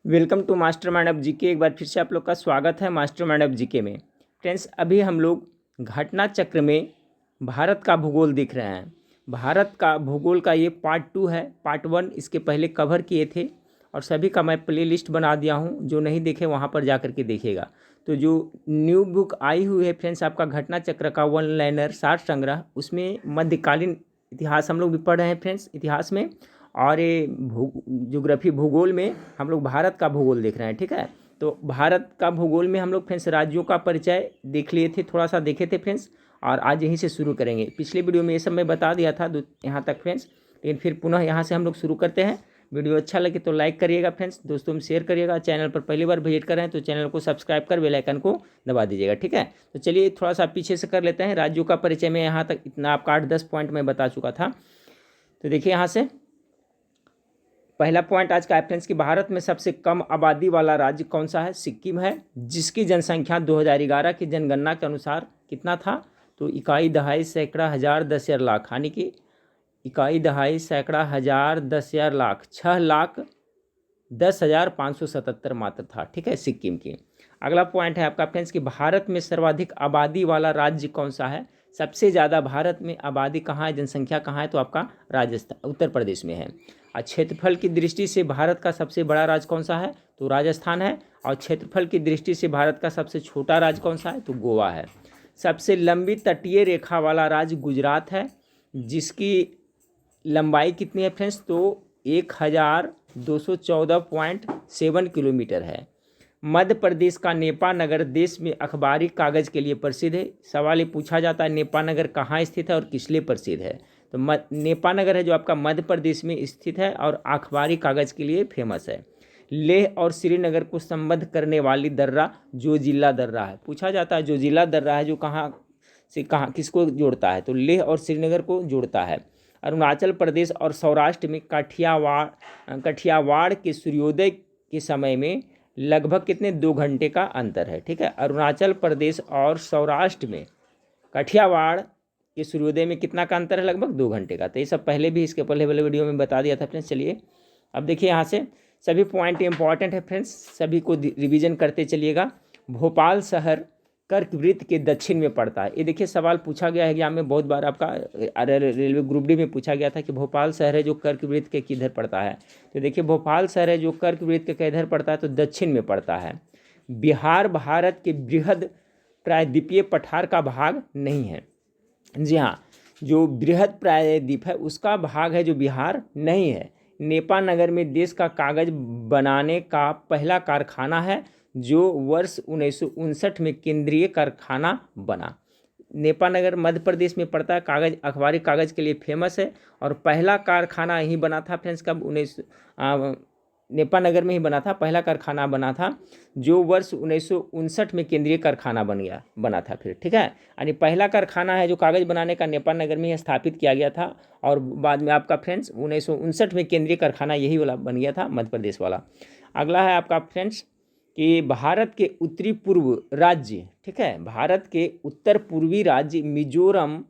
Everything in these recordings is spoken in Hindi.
Welcome to master mind of GK. एक बार फिर से आप लोग का स्वागत है मास्टर माइंड ऑफ जीके में। फ्रेंड्स, अभी हम लोग घटना चक्र में भारत का भूगोल देख रहे हैं। भारत का भूगोल का ये पार्ट 2 है। पार्ट 1 इसके पहले कवर किए थे और सभी का मैं प्ले लिस्ट बना दिया हूँ, जो नहीं देखे वहाँ पर जा कर के देखिएगा। तो जो न्यू बुक आई हुई है फ्रेंड्स, आपका घटना चक्र का वन लाइनर सार संग्रह, उसमें मध्यकालीन इतिहास हम लोग भी पढ़ रहे हैं फ्रेंड्स इतिहास में, और ये ज्योग्राफी भूगोल में हम लोग भारत का भूगोल देख रहे हैं। ठीक है, तो भारत का भूगोल में हम लोग फ्रेंड्स राज्यों का परिचय देख लिए थे, थोड़ा सा देखे थे फ्रेंड्स, और आज यहीं से शुरू करेंगे। पिछले वीडियो में ये सब मैं बता दिया था यहाँ तक फ्रेंड्स, लेकिन फिर पुनः यहाँ से हम लोग शुरू करते हैं। वीडियो अच्छा लगे तो लाइक करिएगा फ्रेंड्स, दोस्तों में शेयर करिएगा। चैनल पर पहली बार विजिट कर रहे हैं तो चैनल को सब्सक्राइब कर बेल आइकन को दबा दीजिएगा। ठीक है, तो चलिए थोड़ा सा पीछे से कर लेते हैं। राज्यों का परिचय में यहाँ तक इतना आपका 8-10 पॉइंट में बता चुका था। तो देखिए यहाँ से पहला पॉइंट आज का है फ्रेंड्स कि भारत में सबसे कम आबादी वाला राज्य कौन सा है? सिक्किम है, जिसकी जनसंख्या 2011 की जनगणना के अनुसार कितना था? तो इकाई दहाई सैकड़ा हज़ार 10,000 लाख, यानी कि इकाई दहाई सैकड़ा हज़ार 10,000 लाख 6,10,577 मात्र था। ठीक है, सिक्किम की। अगला पॉइंट है आपका फ्रेंड्स कि भारत में सर्वाधिक आबादी वाला राज्य कौन सा है? सबसे ज़्यादा भारत में आबादी कहाँ है, जनसंख्या कहाँ है? तो आपका राजस्थान, उत्तर प्रदेश में है। और क्षेत्रफल की दृष्टि से भारत का सबसे बड़ा राज्य कौन सा है? तो राजस्थान है। और क्षेत्रफल की दृष्टि से भारत का सबसे छोटा राज्य कौन सा है? तो गोवा है। सबसे लंबी तटीय रेखा वाला राज्य गुजरात है, जिसकी लंबाई कितनी है फ्रेंड्स? तो 1214.7 किलोमीटर है। मध्य प्रदेश का नेपा नगर देश में अखबारी कागज़ के लिए प्रसिद्ध है। सवाल ये पूछा जाता है नेपा नगर कहाँ स्थित है और किस लिए प्रसिद्ध है? तो नेपा नगर है जो आपका मध्य प्रदेश में स्थित है और अखबारी कागज़ के लिए फेमस है। लेह और श्रीनगर को संबद्ध करने वाली दर्रा जोजिला दर्रा है। पूछा जाता है जोजिला दर्रा है जो कहाँ से कहाँ किसको जोड़ता है? तो लेह और श्रीनगर को जोड़ता है। अरुणाचल प्रदेश और सौराष्ट्र में काठियावाड़ के सूर्योदय के समय में लगभग कितने 2 घंटे का अंतर है। ठीक है, अरुणाचल प्रदेश और सौराष्ट्र में काठियावाड़ के सूर्योदय में कितना का अंतर है? लगभग 2 घंटे का। तो ये सब पहले भी इसके पहले वाले वीडियो में बता दिया था फ्रेंड्स। चलिए अब देखिए यहाँ से सभी पॉइंट इंपॉर्टेंट है फ्रेंड्स, सभी को रिवीजन करते चलिएगा। भोपाल शहर कर्कवृत्त के दक्षिण में पड़ता है। ये देखिए सवाल पूछा गया है एग्जाम में बहुत बार, आपका रेलवे ग्रुप डी में पूछा गया था कि भोपाल शहर है जो कर्कवृत्त के किधर पड़ता है? तो देखिए भोपाल शहर है जो कर्कवृत्त के किधर पड़ता है? तो दक्षिण में पड़ता है। बिहार भारत के बृहद प्रायद्वीपीय पठार का भाग नहीं है। जी हाँ, जो बृहद प्रायद्वीप है उसका भाग है जो बिहार नहीं है। नेपा नगर में देश का कागज़ बनाने का पहला कारखाना है जो वर्ष 1959 में केंद्रीय कारखाना बना। नेपा नगर मध्य प्रदेश में पड़ता है, कागज़ अखबारी कागज़ के लिए फेमस है और पहला कारखाना यहीं बना था फ्रेंड्स। कब? नेपा नगर में ही बना था, पहला कारखाना बना था जो वर्ष 1959 में केंद्रीय कारखाना बना था फिर। ठीक है, यानी पहला कारखाना है जो कागज़ बनाने का नेपा नगर में ही स्थापित किया गया था और बाद में आपका फ्रेंड्स 1959 में केंद्रीय कारखाना यही वाला बन गया था, मध्य प्रदेश वाला। अगला है आपका फ्रेंड्स कि भारत के उत्तरी पूर्व राज्य, ठीक है, भारत के उत्तर पूर्वी राज्य मिजोरम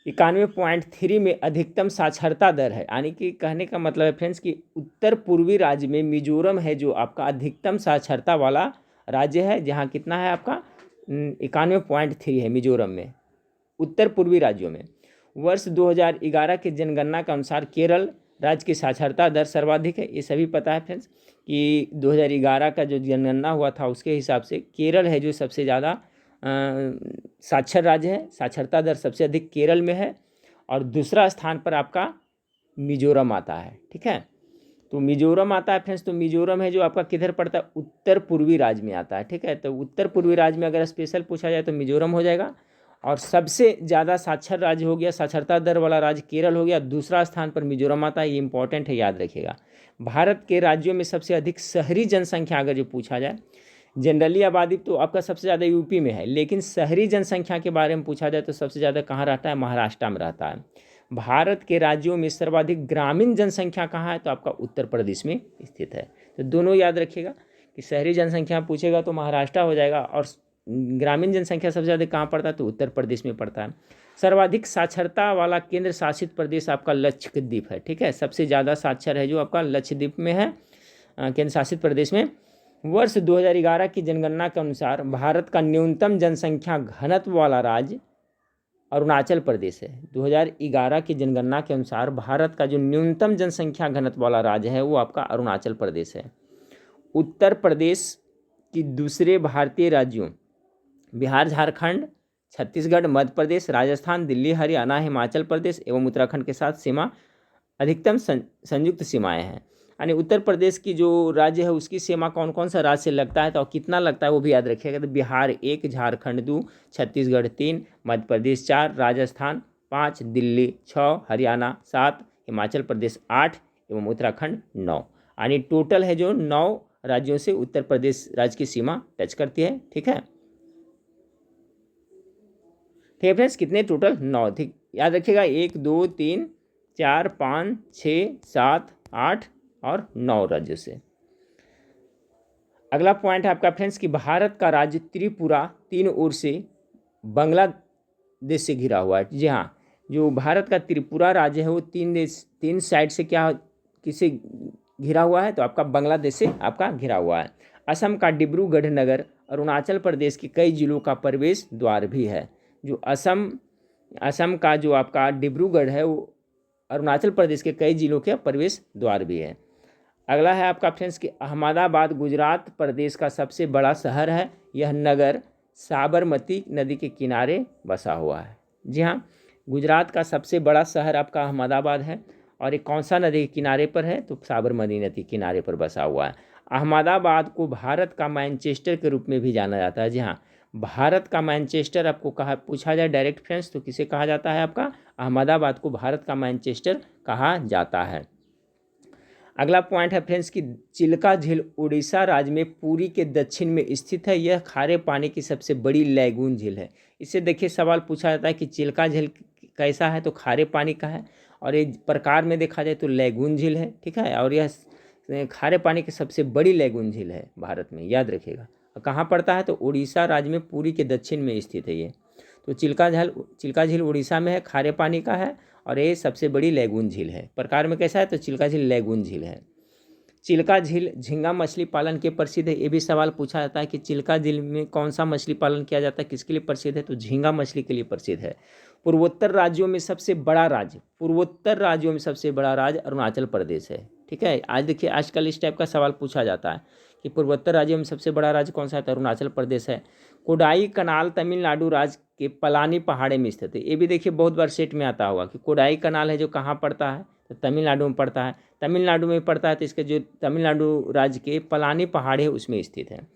91.3 में अधिकतम साक्षरता दर है। यानी कि कहने का मतलब है फ्रेंड्स कि उत्तर पूर्वी राज्य में मिजोरम है जो आपका अधिकतम साक्षरता वाला राज्य है, जहाँ कितना है आपका 91.3 है मिजोरम में, उत्तर पूर्वी राज्यों में। वर्ष 2011 के जनगणना के अनुसार केरल राज्य की साक्षरता दर सर्वाधिक है। ये सभी पता है फ्रेंड्स कि 2011 का जो जनगणना हुआ था उसके हिसाब से केरल है जो सबसे ज़्यादा साक्षर राज्य है, साक्षरता दर सबसे अधिक केरल में है और दूसरा स्थान पर आपका मिजोरम आता है। ठीक है, तो मिजोरम आता है फ्रेंड्स। तो मिजोरम है जो आपका किधर पड़ता है? उत्तर पूर्वी राज्य में आता है। ठीक है, तो उत्तर पूर्वी राज्य में अगर स्पेशल पूछा जाए तो मिजोरम हो जाएगा और सबसे ज़्यादा साक्षर राज्य हो गया, साक्षरता दर वाला राज्य केरल हो गया, दूसरा स्थान पर मिजोरम आता है। ये इंपॉर्टेंट है, याद रखिएगा। भारत के राज्यों में सबसे अधिक शहरी जनसंख्या अगर जो पूछा जाए, जनरली आबादी तो आपका सबसे ज़्यादा यूपी में है, लेकिन शहरी जनसंख्या के बारे में पूछा जाए तो सबसे ज़्यादा कहाँ रहता है? महाराष्ट्र में रहता है। भारत के राज्यों में सर्वाधिक ग्रामीण जनसंख्या कहाँ है? तो आपका उत्तर प्रदेश में स्थित है। तो दोनों याद रखिएगा कि शहरी जनसंख्या पूछेगा तो महाराष्ट्र हो जाएगा और ग्रामीण जनसंख्या सबसे ज़्यादा कहाँ पड़ता है? तो उत्तर प्रदेश में पड़ता है। सर्वाधिक साक्षरता वाला केंद्र शासित प्रदेश आपका लक्षद्वीप है। ठीक है, सबसे ज़्यादा साक्षर है जो आपका लक्षद्वीप में है केंद्र शासित प्रदेश में वर्ष 2011 की जनगणना के अनुसार भारत का न्यूनतम जनसंख्या घनत्व वाला राज्य अरुणाचल प्रदेश है। 2011 की जनगणना के अनुसार भारत का जो न्यूनतम जनसंख्या घनत्व वाला राज्य है वो आपका अरुणाचल प्रदेश है। उत्तर प्रदेश की दूसरे भारतीय राज्यों बिहार, झारखंड, छत्तीसगढ़, मध्य प्रदेश, राजस्थान, दिल्ली, हरियाणा, हिमाचल प्रदेश एवं उत्तराखंड के साथ सीमा अधिकतम संयुक्त सीमाएं हैं। यानी उत्तर प्रदेश की जो राज्य है उसकी सीमा कौन कौन सा राज्य से लगता है तो कितना लगता है वो भी याद रखिएगा। तो बिहार 1, झारखंड 2, छत्तीसगढ़ 3, मध्य प्रदेश 4, राजस्थान 5, दिल्ली 6, हरियाणा 7, हिमाचल प्रदेश 8 एवं उत्तराखंड 9। यानी टोटल है जो 9 राज्यों से उत्तर प्रदेश राज्य की सीमा टच करती है। ठीक है फ्रेंड्स, कितने टोटल 9। ठीक, याद रखिएगा 1 2 3 4 5 6 7 8 और 9 राज्यों से। अगला पॉइंट है आपका फ्रेंड्स कि भारत का राज्य त्रिपुरा 3 ओर से बांग्लादेश से घिरा हुआ है। जी हाँ, जो भारत का त्रिपुरा राज्य है वो 3 साइड से क्या किसे घिरा हुआ है तो आपका बांग्लादेश से आपका घिरा हुआ है। असम का डिब्रूगढ़ नगर अरुणाचल प्रदेश के कई जिलों का प्रवेश द्वार भी है। जो असम का जो आपका डिब्रूगढ़ है वो अरुणाचल प्रदेश के कई जिलों के प्रवेश द्वार भी है। अगला है आपका फ्रेंड्स कि अहमदाबाद गुजरात प्रदेश का सबसे बड़ा शहर है। यह नगर साबरमती नदी के किनारे बसा हुआ है। जी हाँ, गुजरात का सबसे बड़ा शहर आपका अहमदाबाद है और ये कौन सा नदी के किनारे पर है तो साबरमती नदी के किनारे पर बसा हुआ है। अहमदाबाद को भारत का मैनचेस्टर के रूप में भी जाना जाता है। जी हाँ, भारत का मैनचेस्टर आपको कहा पूछा जाए डायरेक्ट फ्रेंड्स तो किसे कहा जाता है आपका अहमदाबाद को भारत का मैनचेस्टर कहा जाता है। अगला पॉइंट है फ्रेंड्स कि चिल्का झील उड़ीसा राज्य में पुरी के दक्षिण में स्थित है। यह खारे पानी की सबसे बड़ी लैगून झील है। इससे देखिए सवाल पूछा जाता है कि चिल्का झील कैसा है तो खारे पानी का है और ये प्रकार में देखा जाए तो लैगून झील है। ठीक है, और यह खारे पानी की सबसे बड़ी लैगून झील है भारत में, याद रखिएगा। कहाँ पड़ता है तो उड़ीसा राज्य में पुरी के दक्षिण में स्थित है ये। तो चिल्का झील उड़ीसा में है, खारे पानी का है और ये सबसे बड़ी लैगून झील है। प्रकार में कैसा है तो चिल्का झील लैगून झील है। चिल्का झील झींगा मछली पालन के प्रसिद्ध है। ये भी सवाल पूछा जाता है कि चिल्का झील में कौन सा मछली पालन किया जाता है, किसके लिए प्रसिद्ध है तो झींगा मछली के लिए प्रसिद्ध है। पूर्वोत्तर राज्यों में सबसे बड़ा राज्य अरुणाचल प्रदेश है। ठीक है, आज देखिए आजकल इस टाइप का सवाल पूछा जाता है कि पूर्वोत्तर राज्यों में सबसे बड़ा राज्य कौन सा है तो अरुणाचल प्रदेश है। कोडाई कनाल तमिलनाडु राज्य के पलानी पहाड़ी में स्थित है। ये भी देखिए बहुत बार सेट में आता होगा कि कोडाई कनाल है जो कहाँ पड़ता है तो तमिलनाडु में पड़ता है। तमिलनाडु में पड़ता है तो इसके जो तमिलनाडु राज्य के पलानी पहाड़ी है उसमें स्थित है।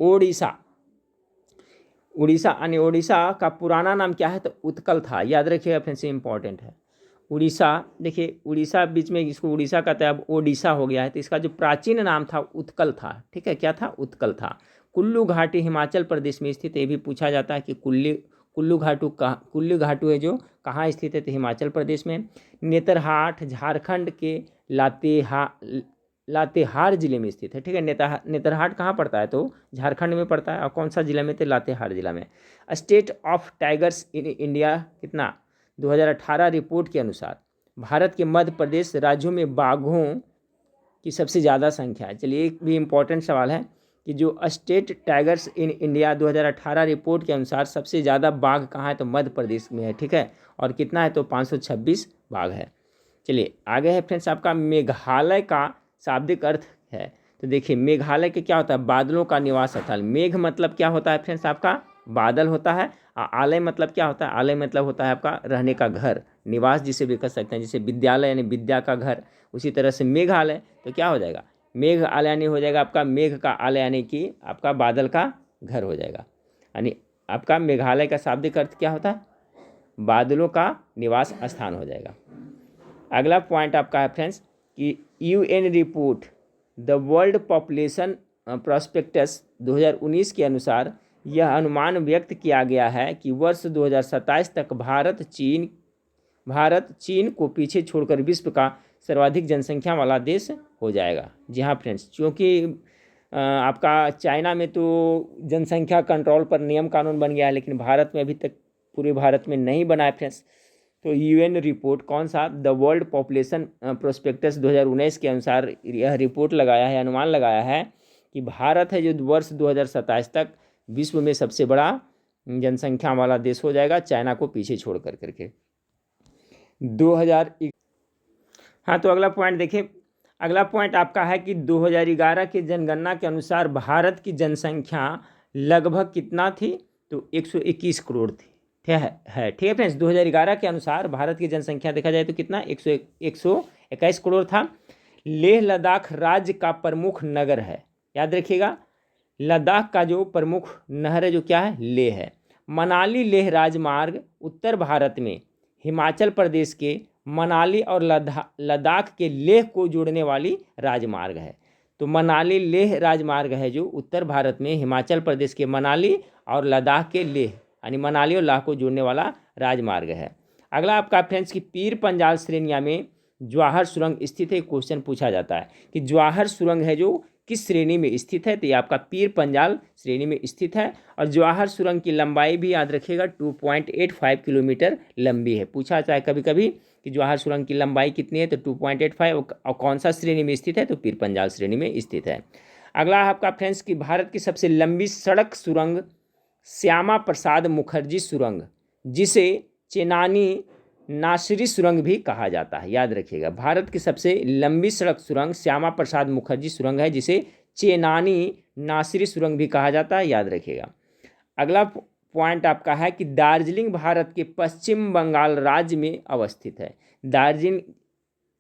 उड़ीसा यानी उड़ीसा का पुराना नाम क्या है तो उत्कल था। याद रखिएगा फ्रेंड्स, इंपॉर्टेंट है। उड़ीसा, देखिए उड़ीसा बीच में इसको उड़ीसा कहता है, अब ओडिशा हो गया है तो इसका जो प्राचीन नाम था उत्कल था। ठीक है, क्या था उत्कल था। कुल्लू घाटी हिमाचल प्रदेश में स्थित। ये भी पूछा जाता है कि कुल्लू घाटू है जो कहाँ स्थित है तो हिमाचल प्रदेश में। नेतरहाट झारखंड के लातेहार जिले में स्थित है। ठीक है, नेतरहाट कहाँ पड़ता है तो झारखंड में पड़ता है और कौन सा जिला में तो लातेहार जिला में। State of tigers in India कितना 2018 रिपोर्ट के अनुसार भारत के मध्य प्रदेश राज्यों में बाघों की सबसे ज़्यादा संख्या है। चलिए एक भी इम्पॉर्टेंट सवाल है कि जो state tigers in India 2018 report के अनुसार सबसे ज़्यादा बाघ कहाँ है तो मध्य प्रदेश में है। ठीक है, और कितना है तो 526 बाघ है। चलिए आगे है फ्रेंड्स आपका मेघालय का शाब्दिक अर्थ है। तो देखिए मेघालय के क्या होता है बादलों का निवास स्थल। मेघ मतलब क्या होता है फ्रेंड्स आपका बादल होता है। आलय मतलब क्या होता है, आलय मतलब होता है आपका रहने का घर, निवास जिसे भी कह सकते हैं, जैसे विद्यालय यानी विद्या का घर। उसी तरह से मेघालय तो क्या हो जाएगा मेघ आलय यानी हो जाएगा आपका मेघ का आलय यानी कि आपका बादल का घर हो जाएगा। यानी आपका मेघालय का शाब्दिक अर्थ क्या होता है बादलों का निवास स्थान हो जाएगा। अगला पॉइंट आपका है फ्रेंड्स कि UN report the world population prospectus 2019 के अनुसार यह अनुमान व्यक्त किया गया है कि वर्ष 2027 तक भारत चीन को पीछे छोड़कर विश्व का सर्वाधिक जनसंख्या वाला देश हो जाएगा। जी हाँ फ्रेंड्स, क्योंकि आपका चाइना में तो जनसंख्या कंट्रोल पर नियम कानून बन गया है लेकिन भारत में अभी तक पूरे भारत में नहीं बना है फ्रेंड्स। तो यूएन रिपोर्ट कौन सा, द वर्ल्ड पॉपुलेशन प्रोस्पेक्टस 2019 के अनुसार यह रिपोर्ट लगाया है, अनुमान लगाया है कि भारत है जो वर्ष 2027 तक विश्व में सबसे बड़ा जनसंख्या वाला देश हो जाएगा, चाइना को पीछे छोड़ कर करके 2000। हाँ, तो अगला पॉइंट देखिए, अगला पॉइंट आपका है कि 2011 की जनगणना के अनुसार भारत की जनसंख्या लगभग कितना थी, तो 121 करोड़ थी, ठीक है फ्रेंड्स। 2011 के अनुसार भारत की जनसंख्या देखा जाए तो कितना 121 करोड़ था। लेह लद्दाख राज्य का प्रमुख नगर है, याद रखिएगा, लद्दाख का जो प्रमुख नहर है जो क्या है, लेह है। मनाली लेह राजमार्ग उत्तर भारत में हिमाचल प्रदेश के मनाली और लद्दाख के लेह को जोड़ने वाली राजमार्ग है। तो मनाली लेह राजमार्ग है जो उत्तर भारत में हिमाचल प्रदेश के मनाली और लद्दाख के लेह यानी मनाली और लाह को जोड़ने वाला राजमार्ग है। अगला आपका फ्रेंड्स कि पीर पंजाल श्रेणियाँ में जवाहर सुरंग स्थित है। क्वेश्चन पूछा जाता है कि जवाहर सुरंग है जो किस श्रेणी में स्थित है, तो ये आपका पीर पंजाल श्रेणी में स्थित है। और जवाहर सुरंग की लंबाई भी याद रखिएगा 2.85 किलोमीटर लंबी है। पूछा जाता है कभी कभी कि जवाहर सुरंग की लंबाई कितनी है, तो 2.85, और कौन सा श्रेणी में स्थित है, तो पीर पंजाल श्रेणी में स्थित है। अगला आपका फ्रेंड्स कि भारत की सबसे लंबी सड़क सुरंग श्यामा प्रसाद मुखर्जी सुरंग, जिसे चेनानी नासिरी सुरंग भी कहा जाता है, याद रखिएगा। भारत की सबसे लंबी सड़क सुरंग श्यामा प्रसाद मुखर्जी सुरंग है, जिसे चेनानी नासिरी सुरंग भी कहा जाता है, याद रखिएगा। अगला पॉइंट आपका है कि दार्जिलिंग भारत के पश्चिम बंगाल राज्य में अवस्थित है। दार्जिलिंग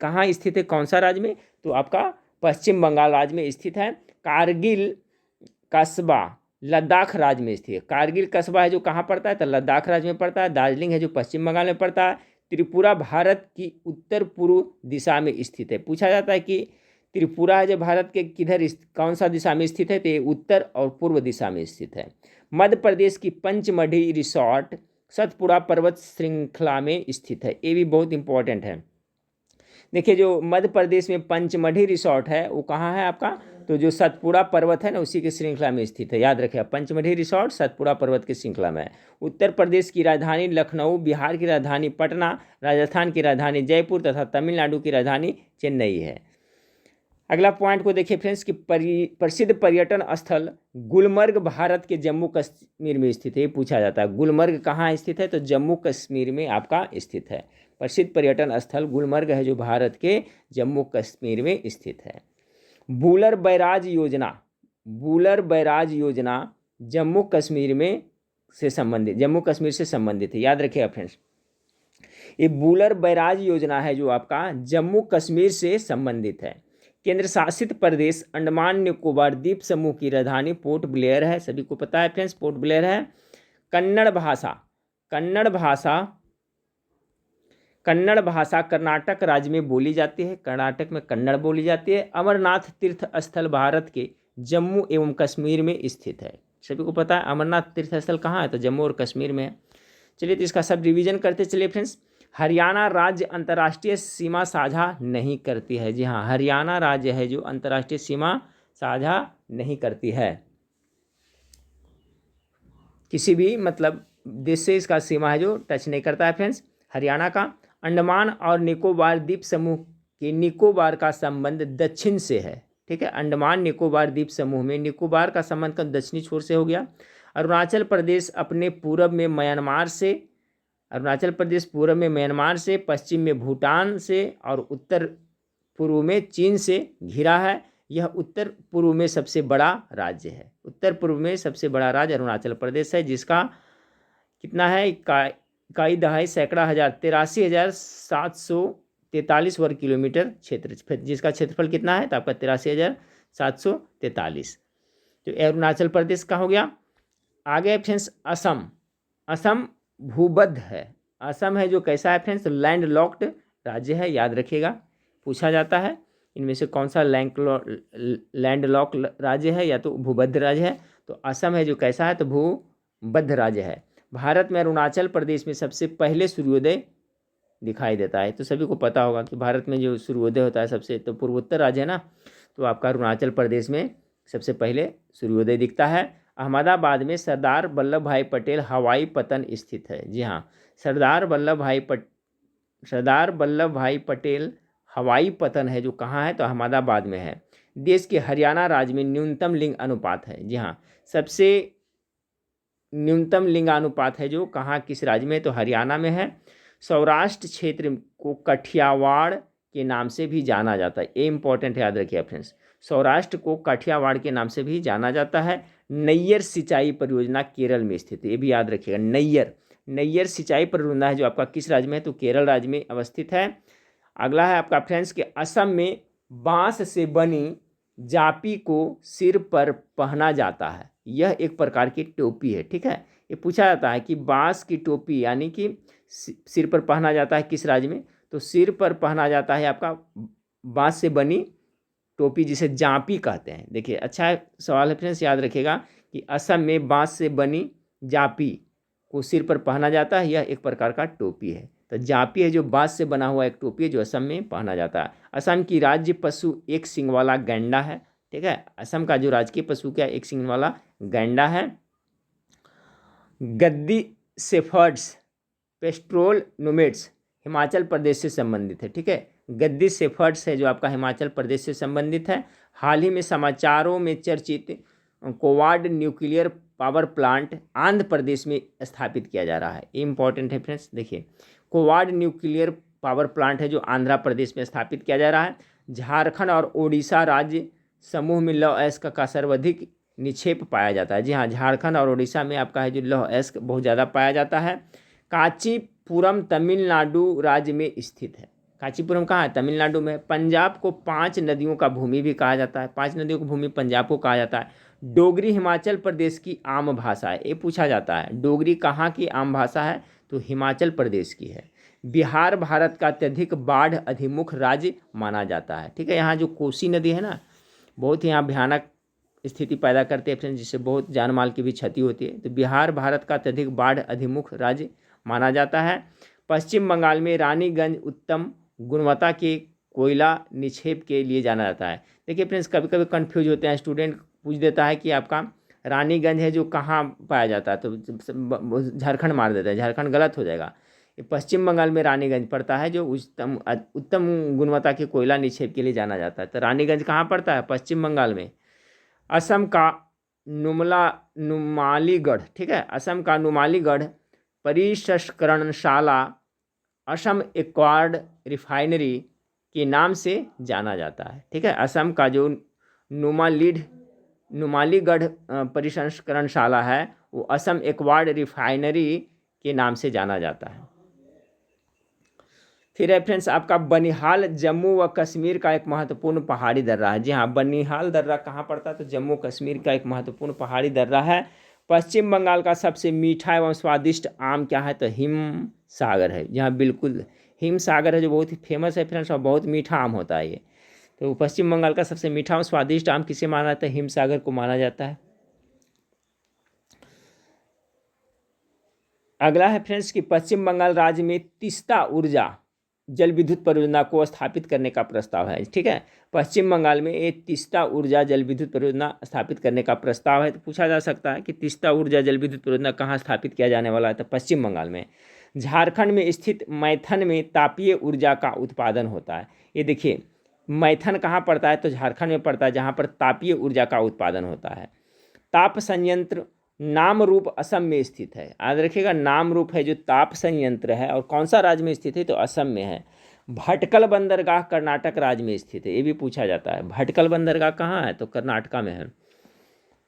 कहाँ स्थित है, कौन सा राज्य में, तो आपका पश्चिम बंगाल राज्य में स्थित है। कारगिल कस्बा लद्दाख राज्य में स्थित है। कारगिल कस्बा है जो कहाँ पड़ता है, तो लद्दाख राज्य में पड़ता है। दार्जिलिंग है जो पश्चिम बंगाल में पड़ता है। त्रिपुरा भारत की उत्तर पूर्व दिशा में स्थित है। पूछा जाता है कि त्रिपुरा है जो भारत के किधर कौन सा दिशा में स्थित है, तो ये उत्तर और पूर्व दिशा में स्थित है। मध्य प्रदेश की पंचमढ़ी रिसोर्ट सतपुड़ा पर्वत श्रृंखला में स्थित है, ये भी बहुत इंपॉर्टेंट है। देखिए जो मध्य प्रदेश में पंचमढ़ी रिसोर्ट है वो कहाँ है आपका, तो जो सतपुड़ा पर्वत है ना उसी की श्रृंखला में स्थित है, याद रखिए। पंचमढ़ी रिसोर्ट सतपुड़ा पर्वत की श्रृंखला में है। उत्तर प्रदेश की राजधानी लखनऊ, बिहार की राजधानी पटना, राजस्थान की राजधानी जयपुर तथा तमिलनाडु की राजधानी चेन्नई है। अगला पॉइंट को देखिए फ्रेंड्स कि प्रसिद्ध पर्यटन स्थल गुलमर्ग भारत के जम्मू कश्मीर में स्थित है। पूछा जाता है गुलमर्ग कहाँ स्थित है, तो जम्मू कश्मीर में आपका स्थित है। प्रसिद्ध पर्यटन स्थल गुलमर्ग है जो भारत के जम्मू कश्मीर में स्थित है। बूलर बैराज योजना जम्मू कश्मीर में से संबंधित, जम्मू कश्मीर से संबंधित है, याद रखिएगा फ्रेंड्स। ये बूलर बैराज योजना है जो आपका जम्मू कश्मीर से संबंधित है। केंद्र शासित प्रदेश अंडमान निकोबार द्वीप समूह की राजधानी पोर्ट ब्लेयर है, सभी को पता है फ्रेंड्स, पोर्ट ब्लेयर है। कन्नड़ भाषा कर्नाटक राज्य में बोली जाती है, कर्नाटक में कन्नड़ बोली जाती है। अमरनाथ तीर्थ स्थल भारत के जम्मू एवं कश्मीर में स्थित है, सभी को पता है अमरनाथ तीर्थ स्थल कहाँ है, तो जम्मू और कश्मीर में है। चलिए तो इसका सब रिवीजन करते चलिए फ्रेंड्स। हरियाणा राज्य अंतर्राष्ट्रीय सीमा साझा नहीं करती है, जी हाँ, हरियाणा राज्य है जो अंतर्राष्ट्रीय सीमा साझा नहीं करती है, किसी भी मतलब देश से इसका सीमा है जो टच नहीं करता है फ्रेंड्स, हरियाणा का। अंडमान और निकोबार द्वीप समूह के निकोबार का संबंध दक्षिण से है, ठीक है। अंडमान निकोबार द्वीप समूह में निकोबार का संबंध का दक्षिणी छोर से हो गया। अरुणाचल प्रदेश अपने पूर्व में म्यांमार से, पश्चिम में भूटान से और उत्तर पूर्व में चीन से घिरा है। यह उत्तर पूर्व में सबसे बड़ा राज्य है। उत्तर पूर्व में सबसे बड़ा राज्य अरुणाचल प्रदेश है, जिसका कितना है, इकाई दहाई सैकड़ा हज़ार 83,743 वर्ग किलोमीटर क्षेत्र, जिसका क्षेत्रफल कितना है, तो आपका 83,743। तो अरुणाचल प्रदेश का हो गया। आगे फ्रेंड्स असम भूबद्ध है। असम है जो कैसा है फ्रेंड्स, लैंड लॉक्ड राज्य है, याद रखिएगा, पूछा जाता है इनमें से कौन सा लैंड लॉक राज्य है या तो भूबद्ध राज्य है। तो असम है जो कैसा है, तो भूबद्ध राज्य है। भारत में अरुणाचल प्रदेश में सबसे पहले सूर्योदय दिखाई देता है। तो सभी को पता होगा कि भारत में जो सूर्योदय होता है सबसे, तो पूर्वोत्तर राज्य है ना, तो आपका अरुणाचल प्रदेश में सबसे पहले सूर्योदय दिखता है। अहमदाबाद में सरदार वल्लभ भाई पटेल हवाई पतन स्थित है, जी हाँ, सरदार वल्लभ भाई सरदार वल्लभ भाई पटेल हवाई पतन है जो कहाँ है, तो अहमदाबाद में है। देश के हरियाणा राज्य में न्यूनतम लिंग अनुपात है, जी हाँ, सबसे न्यूनतम लिंगानुपात है जो कहाँ किस राज्य में, तो हरियाणा में है। सौराष्ट्र क्षेत्र को कठियावाड़ के नाम से भी जाना जाता है, ये इंपॉर्टेंट याद रखिए फ्रेंड्स, सौराष्ट्र को काठियावाड़ के नाम से भी जाना जाता है। नैयर सिंचाई परियोजना केरल में स्थित है, ये भी याद रखिएगा। नैयर सिंचाई परियोजना है जो आपका किस राज्य में है, तो केरल राज्य में अवस्थित है। अगला है आपका फ्रेंड्स कि असम में बांस से बनी जापी को सिर पर पहना जाता है, यह एक प्रकार की टोपी है, ठीक है। ये पूछा जाता है कि बांस की टोपी यानी कि सिर पर पहना जाता है किस राज्य में, तो सिर पर पहना जाता है आपका बांस से बनी टोपी जिसे जापी कहते हैं। देखिए अच्छा सवाल है फ्रेंड्स, याद रखिएगा कि असम में बांस से बनी जापी को सिर पर पहना जाता है, यह एक प्रकार का टोपी है। तो जापी है जो बांस से बना हुआ एक टोपी है जो असम में पहना जाता है। असम की राज्य पशु एक सींग वाला गैंडा है, ठीक है। असम का जो राजकीय पशु क्या एक सींग वाला गैंडा है। गद्दी शेफर्ड्स पेस्ट्रोल नोमेड्स हिमाचल प्रदेश से संबंधित है, ठीक है। गद्दी शेफर्ड्स है जो आपका हिमाचल प्रदेश से संबंधित है। हाल ही में समाचारों में चर्चित Kovvada nuclear power plant Andhra Pradesh में स्थापित किया जा रहा है, ये इंपॉर्टेंट है फ्रेंड्स। देखिए कोवाड न्यूक्लियर पावर प्लांट है जो आंध्र प्रदेश में स्थापित किया जा रहा है। झारखंड और ओडिशा राज्य समूह में लौह अयस्क का सर्वाधिक निक्षेप पाया जाता है, जी हाँ, झारखंड और ओडिशा में आपका है जो लौह अयस्क बहुत ज़्यादा पाया जाता है। कांचीपुरम तमिलनाडु राज्य में स्थित है। कांचीपुरम कहाँ है, तमिलनाडु में। पंजाब को 5 नदियों का भूमि भी कहा जाता है, 5 नदियों की भूमि पंजाब को कहा जाता है। डोगरी हिमाचल प्रदेश की आम भाषा है, ये पूछा जाता है, डोगरी कहाँ की आम भाषा है, तो हिमाचल प्रदेश की है। बिहार भारत का अत्यधिक बाढ़ अधिमुख राज्य माना जाता है, ठीक है। यहाँ जो कोसी नदी है ना, बहुत ही यहाँ भयानक स्थिति पैदा करते हैं फ्रेंड्स, जिससे बहुत जान माल की भी क्षति होती है। तो बिहार भारत का अत्यधिक बाढ़ अधिमुख राज्य माना जाता है। पश्चिम बंगाल में रानीगंज उत्तम गुणवत्ता के कोयला निक्षेप के लिए जाना जाता है। देखिए फ्रेंड्स कभी कभी कंफ्यूज होते हैं, स्टूडेंट पूछ देता है कि आपका रानीगंज है जो कहाँ पाया जाता है, तो झारखंड मार देता है, झारखंड गलत हो जाएगा। ये पश्चिम बंगाल में रानीगंज पड़ता है जो उत्तम गुणवत्ता के कोयला निक्षेप के लिए जाना जाता है। तो रानीगंज कहाँ पड़ता है, पश्चिम बंगाल में। असम का नुमालीगढ़, ठीक है, असम का नुमालीगढ़ परिसंस्करणशाला असम एक्वार्ड रिफाइनरी के नाम से जाना जाता है, ठीक है। असम का जो नुमालीगढ़ परिसंस्करणशाला है वो असम एक्वार्ड रिफाइनरी के नाम से जाना जाता है। फिर है फ्रेंड्स आपका बनिहाल जम्मू व कश्मीर का एक महत्वपूर्ण पहाड़ी दर्रा है, जी हाँ, बनिहाल दर्रा कहाँ पड़ता है, तो जम्मू कश्मीर का एक महत्वपूर्ण पहाड़ी दर्रा है। पश्चिम बंगाल का सबसे मीठा एवं स्वादिष्ट आम क्या है, तो हिम सागर है, जहाँ बिल्कुल हिम सागर है जो बहुत ही फेमस है फ्रेंड्स और बहुत मीठा आम होता है ये। तो पश्चिम बंगाल का सबसे मीठा और स्वादिष्ट आम किसे माना जाता है, हिम सागर को माना जाता है। अगला है फ्रेंड्स कि पश्चिम बंगाल राज्य में तीस्ता ऊर्जा जल विद्युत परियोजना को स्थापित करने का प्रस्ताव है, ठीक है। पश्चिम बंगाल में ये तीस्ता ऊर्जा जल विद्युत परियोजना स्थापित करने का प्रस्ताव है। तो पूछा जा सकता है कि तीस्ता ऊर्जा जल विद्युत परियोजना कहाँ स्थापित किया जाने वाला है, तो पश्चिम बंगाल में। झारखंड में स्थित मैथन में तापीय ऊर्जा का उत्पादन होता है। ये देखिए मैथन कहाँ पड़ता है, तो झारखंड में पड़ता है, जहाँ पर तापीय ऊर्जा का उत्पादन होता है। ताप संयंत्र नामरूप असम में स्थित है, याद रखिएगा, नामरूप है जो ताप संयंत्र है और कौन सा राज्य में स्थित है, तो असम में है। भटकल बंदरगाह कर्नाटक राज्य में स्थित है, ये भी पूछा जाता है, भटकल बंदरगाह कहाँ है, तो कर्नाटका में है।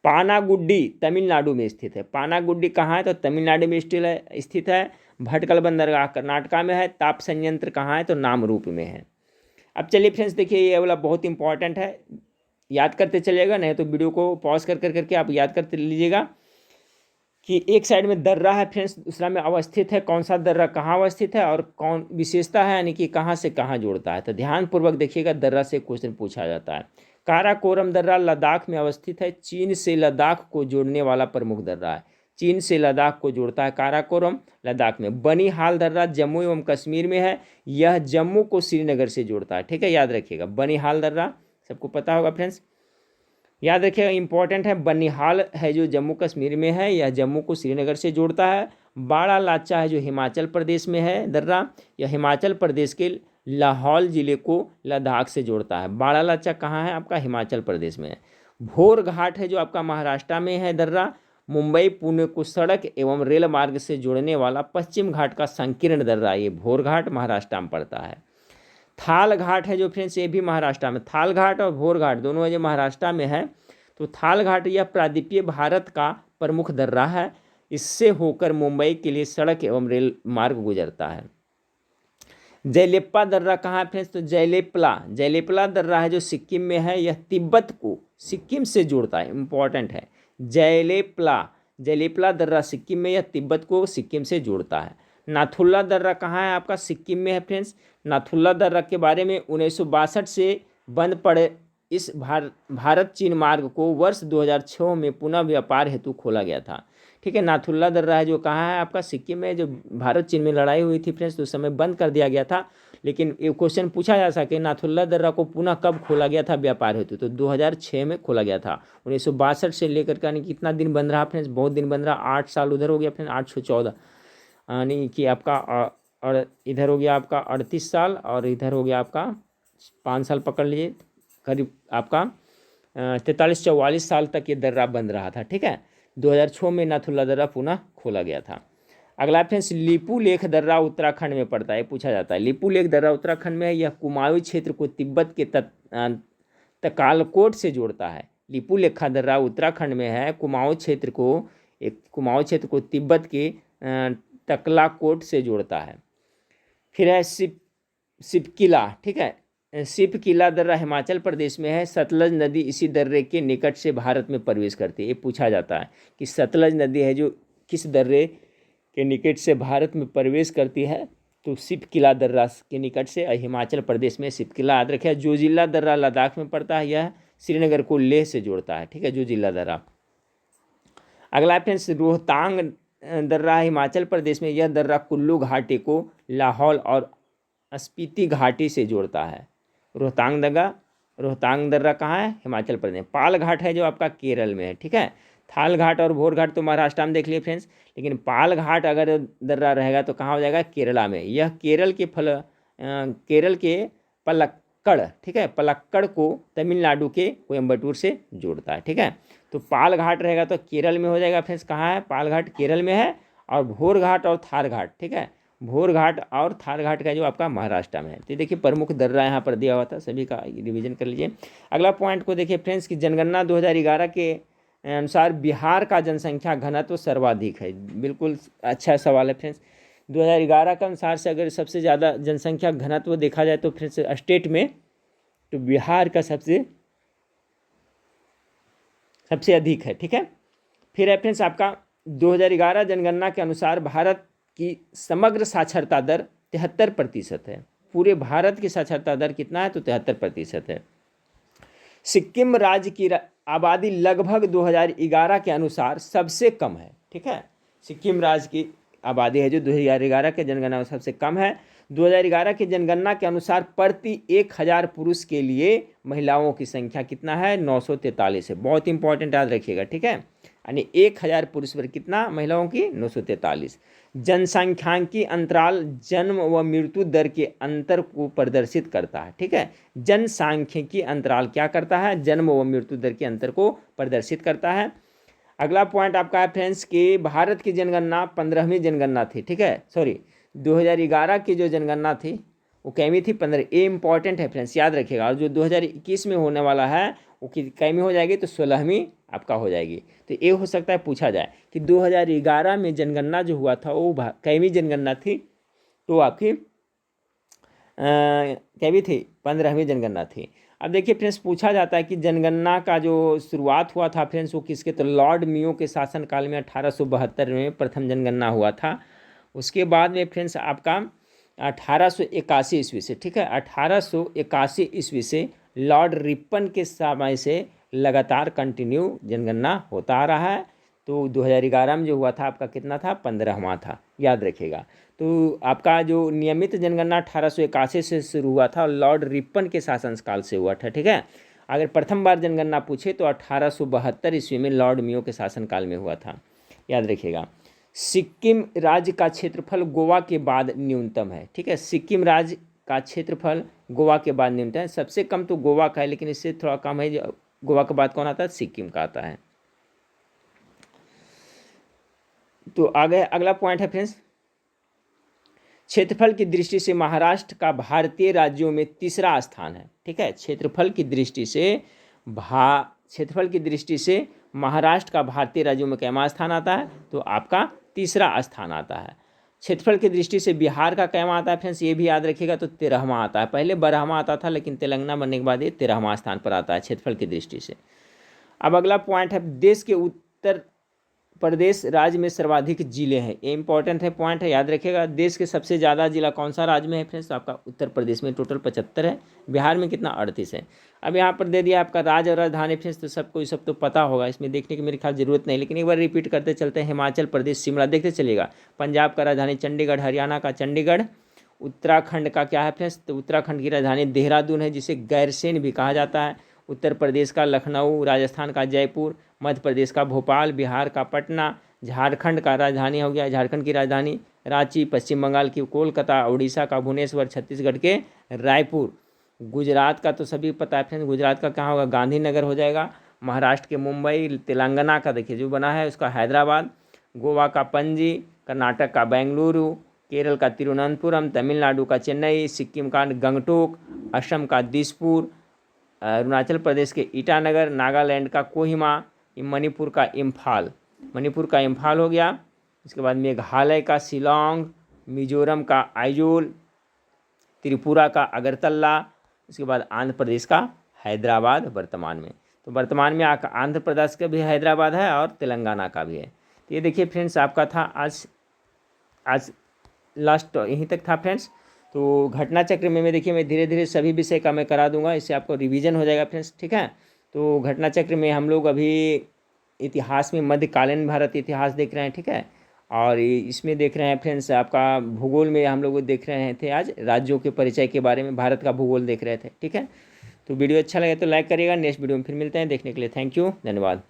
पानागुड्डी तमिलनाडु में स्थित है, पानागुड्डी कहाँ है, तो तमिलनाडु में स्थित है। भटकल बंदरगाह कर्नाटका में है। ताप संयंत्र कहाँ है, तो नामरूप में है। अब चलिए फ्रेंड्स देखिए ये वाला बहुत इंपॉर्टेंट है, याद करते चलिएगा, नहीं तो वीडियो को पॉज कर करके आप याद करते लीजिएगा कि एक साइड में दर्रा है फ्रेंड्स, दूसरा में अवस्थित है, कौन सा दर्रा कहाँ अवस्थित है और कौन विशेषता है, यानी कि कहाँ से कहाँ जोड़ता है। तो ध्यानपूर्वक देखिएगा, दर्रा से क्वेश्चन पूछा जाता है। काराकोरम दर्रा लद्दाख में अवस्थित है, चीन से लद्दाख को जोड़ने वाला प्रमुख दर्रा है, चीन से लद्दाख को जोड़ता है काराकोरम, लद्दाख में। बनिहाल दर्रा जम्मू एवं कश्मीर में है, यह जम्मू को श्रीनगर से जोड़ता है, ठीक है, याद रखिएगा। बनिहाल दर्रा सबको पता होगा फ्रेंड्स, याद रखिएगा, इंपॉर्टेंट है। बनिहाल है जो जम्मू कश्मीर में है, यह जम्मू को श्रीनगर से जोड़ता है। बाड़ा लाचा है जो हिमाचल प्रदेश में है दर्रा, यह हिमाचल प्रदेश के लाहौल ज़िले को लद्दाख से जोड़ता है। बाड़ा लाचा कहाँ है आपका? हिमाचल प्रदेश में है। भोर घाट है जो आपका महाराष्ट्र में है दर्रा, मुंबई पुणे को सड़क एवं रेल मार्ग से जोड़ने वाला पश्चिम घाट का संकीर्ण दर्रा, ये भोर घाट महाराष्ट्र में पड़ता है। थाल घाट है जो फ्रेंड्स ये भी महाराष्ट्र में, थाल घाट और भोर घाट दोनों जो महाराष्ट्र में है। तो थाल घाट यह प्रायद्वीपीय भारत का प्रमुख दर्रा है, इससे होकर मुंबई के लिए सड़क एवं रेल मार्ग गुजरता है। जयलेप्पा दर्रा कहाँ है फ्रेंड्स? तो जयलेपला दर्रा है जो सिक्किम में है, यह तिब्बत को सिक्किम से जोड़ता है, इंपॉर्टेंट है। जयलेपला दर्रा सिक्किम में, यह तिब्बत को सिक्किम से जोड़ता है। नाथुला दर्रा कहाँ है आपका? सिक्किम में है फ्रेंड्स। नाथुला दर्रा के बारे में 1962 से बंद पड़े इस भारत चीन मार्ग को वर्ष 2006 में पुनः व्यापार हेतु खोला गया था। ठीक है, नाथुला दर्रा है जो कहाँ है आपका? सिक्किम में। जो भारत चीन में लड़ाई हुई थी फ्रेंड्स, तो उस समय बंद कर दिया गया था, लेकिन ये क्वेश्चन पूछा जा सके नाथुला दर्रा को पुनः कब खोला गया था व्यापार हेतु? तो 2006 में खोला गया था। 1962 से लेकर के कितना दिन बंद रहा फ्रेंड्स? बहुत दिन बंद रहा, 8 साल उधर हो गया फ्रेंड्स, 814 यानी कि आपका और इधर हो गया आपका 38 साल और इधर हो गया आपका 5 साल पकड़ लीजिए, करीब आपका 43-44 साल तक ये दर्रा बंद रहा था। ठीक है, 2006 में नाथुला दर्रा पुनः खोला गया था। अगला फ्रेंड्स लिपू लेख दर्रा उत्तराखंड में पड़ता है, पूछा जाता है। लिपू लेख दर्रा उत्तराखंड में है, यह कुमाऊं क्षेत्र को तिब्बत के तकालकोट से जोड़ता है। लिपू लेखा दर्रा उत्तराखंड में है, कुमाऊं क्षेत्र को तिब्बत के तकलाकोट से जोड़ता है। फिर है सिपकिला, ठीक है, सिपकिला दर्रा हिमाचल प्रदेश में है, सतलज नदी इसी दर्रे के निकट से भारत में प्रवेश करती है। ये पूछा जाता है कि सतलज नदी है जो किस दर्रे के निकट से भारत में प्रवेश करती है? तो सिपकिला दर्रा के निकट से, हिमाचल प्रदेश में सिपकिला याद रखिए। जोजिला दर्रा लद्दाख में पड़ता है, यह श्रीनगर को लेह से जोड़ता है। ठीक है, जोजिला दर्रा। अगला फ्रेंड्स रोहतांग दर्रा हिमाचल प्रदेश में, यह दर्रा कुल्लू घाटी को लाहौल और स्पीति घाटी से जोड़ता है। रोहतांग दर्रा कहाँ है? हिमाचल प्रदेश। पाल घाट है जो आपका केरल में है। ठीक है, थाल घाट और भोर घाट तो महाराष्ट्र में देख लिए फ्रेंड्स, लेकिन पाल घाट अगर दर्रा रहेगा तो कहाँ हो जाएगा? केरला में। यह केरल के पलक्कड़, ठीक है, पलक्कड़ को तमिलनाडु के कोयम्बटूर से जोड़ता है। ठीक है, तो पाल घाट रहेगा तो केरल में हो जाएगा फ्रेंड्स। कहाँ है? पाल घाट केरल में है। और भोर घाट और थार घाट, ठीक है, भोर घाट और थार घाट का जो आपका महाराष्ट्र में है। तो देखिए प्रमुख दर्रा यहाँ पर दिया हुआ था, सभी का रिवीजन कर लीजिए। अगला पॉइंट को देखिए फ्रेंड्स कि जनगणना 2011 के अनुसार बिहार का जनसंख्या घनत्व सर्वाधिक है। बिल्कुल अच्छा सवाल है फ्रेंड्स। 2011 के अनुसार से अगर सबसे ज़्यादा जनसंख्या घनत्व देखा जाए तो फ्रेंड्स स्टेट में तो बिहार का सबसे अधिक है। ठीक है, फिर है फ्रेंड्स आपका 2011 जनगणना के अनुसार भारत की समग्र साक्षरता दर 73% है। पूरे भारत की साक्षरता दर कितना है? तो 73% है। सिक्किम राज्य की आबादी लगभग 2011 के अनुसार सबसे कम है। ठीक है, सिक्किम राज्य की आबादी है जो 2011 के जनगणना में सबसे कम है। 2011 की जनगणना के अनुसार प्रति 1000 पुरुष के लिए महिलाओं की संख्या कितना है? 943 है। बहुत इंपॉर्टेंट याद रखिएगा। ठीक है, यानी 1000 पुरुष पर कितना महिलाओं की? 943। जनसांख्यिकी अंतराल जन्म व मृत्यु दर के अंतर को प्रदर्शित करता है। ठीक है, जनसांख्यिकी अंतराल क्या करता है? जन्म व मृत्यु दर के अंतर को प्रदर्शित करता है। अगला पॉइंट आपका है फ्रेंड्स कि भारत की जनगणना 15वीं जनगणना थी। ठीक है, सॉरी 2011 की जो जनगणना थी वो कैमी थी? 15। ये इंपॉर्टेंट है फ्रेंड्स, याद रखिएगा। और जो 2021 में होने वाला है वो कैमी हो जाएगी? तो 16वीं आपका हो जाएगी। तो ये हो सकता है पूछा जाए कि 2011 में जनगणना जो हुआ था वो कैमी जनगणना थी? तो आपकी कैमी थी? 15वीं जनगणना थी। अब देखिए फ्रेंड्स पूछा जाता है कि जनगणना का जो शुरुआत हुआ था फ्रेंड्स वो किसके? तो लॉर्ड मियो के शासनकाल में 1872 में प्रथम जनगणना हुआ था। उसके बाद में फ्रेंड्स आपका 1881 ईस्वी से, ठीक है, 1881 ईस्वी से लॉर्ड रिपन के समय से लगातार कंटिन्यू जनगणना होता आ रहा है। तो 2011 में जो हुआ था आपका कितना था? 15वां था, याद रखिएगा। तो आपका जो नियमित जनगणना 1881 से शुरू हुआ था और लॉर्ड रिपन के शासनकाल से हुआ था। ठीक है, अगर प्रथम बार जनगणना पूछे तो 1872 ईस्वी में लॉर्ड मियो के शासनकाल में हुआ था, याद रखिएगा। सिक्किम राज्य का क्षेत्रफल गोवा के बाद न्यूनतम है, ठीक है। सिक्किम राज्य का क्षेत्रफल गोवा के बाद न्यूनतम है। सबसे कम तो गोवा का है, लेकिन इससे थोड़ा कम है। जो गोवा के बाद कौन आता है? सिक्किम का आता है। तो आगे अगला पॉइंट है फ्रेंड्स, क्षेत्रफल की दृष्टि से महाराष्ट्र का भारतीय राज्यों में तीसरा स्थान है, ठीक है। क्षेत्रफल की दृष्टि से महाराष्ट्र का भारतीय राज्यों में कैमा स्थान आता है? तो आपका तीसरा स्थान आता है। क्षेत्रफल की दृष्टि से बिहार का कैमा आता है फ्रेंड्स? ये भी याद रखिएगा, तो 13वां आता है। पहले 12वां आता था, लेकिन तेलंगाना बनने के बाद ये 13वां स्थान पर आता है क्षेत्रफल की दृष्टि से। अब अगला पॉइंट है, देश के उत्तर प्रदेश राज्य में सर्वाधिक जिले हैं। ये इंपॉर्टेंट है, पॉइंट है, याद रखिएगा। देश के सबसे ज़्यादा जिला कौन सा राज्य में है फ्रेंड्स? तो आपका उत्तर प्रदेश में टोटल 75 है। बिहार में कितना? 38 है। अब यहाँ पर दे दिया आपका राज्य और राजधानी फ्रेंड्स, तो सबको ये सब तो पता होगा, इसमें देखने की मेरे ख्याल जरूरत नहीं, लेकिन एक बार रिपीट करते चलते हैं। हिमाचल प्रदेश शिमला, देखते चलिएगा। पंजाब का राजधानी चंडीगढ़, हरियाणा का चंडीगढ़। उत्तराखंड का क्या है फ्रेंड्स? तो उत्तराखंड की राजधानी देहरादून है, जिसे गैरसैंण भी कहा जाता है। उत्तर प्रदेश का लखनऊ, राजस्थान का जयपुर, मध्य प्रदेश का भोपाल, बिहार का पटना, झारखंड का राजधानी हो गया, झारखंड की राजधानी रांची, पश्चिम बंगाल की कोलकाता, उड़ीसा का भुवनेश्वर, छत्तीसगढ़ के रायपुर। गुजरात का तो सभी पता है फ्रेंड्स, गुजरात का कहाँ होगा? गांधीनगर हो जाएगा। महाराष्ट्र के मुंबई, तेलंगाना का देखिए जो बना है उसका हैदराबाद, गोवा का पणजी, कर्नाटक का बेंगलुरु, केरल का तिरुवनंतपुरम, तमिलनाडु का चेन्नई, सिक्किम का गंगटोक, असम का दिसपुर, अरुणाचल प्रदेश के ईटानगर, नागालैंड का कोहिमा, मणिपुर का इम्फाल हो गया। इसके बाद मेघालय का शिलोंग, मिजोरम का आइजोल, त्रिपुरा का अगरतला, इसके बाद आंध्र प्रदेश का हैदराबाद वर्तमान में। तो वर्तमान में आंध्र प्रदेश का भी हैदराबाद है और तेलंगाना का भी है। तो ये देखिए फ्रेंड्स, आपका था आज लास्ट यहीं तक था फ्रेंड्स। तो घटना चक्र में देखिए मैं धीरे धीरे सभी विषय का मैं करा दूंगा, इससे आपको रिवीजन हो जाएगा फ्रेंड्स, ठीक है। तो घटना चक्र में हम लोग अभी इतिहास में मध्यकालीन भारत इतिहास देख रहे हैं, ठीक है। और इसमें देख रहे हैं फ्रेंड्स, आपका भूगोल में हम लोग देख रहे थे आज राज्यों के परिचय के बारे में, भारत का भूगोल देख रहे थे, ठीक है। तो वीडियो अच्छा लगे तो लाइक करिएगा। नेक्स्ट वीडियो में फिर मिलते हैं, देखने के लिए थैंक यू, धन्यवाद।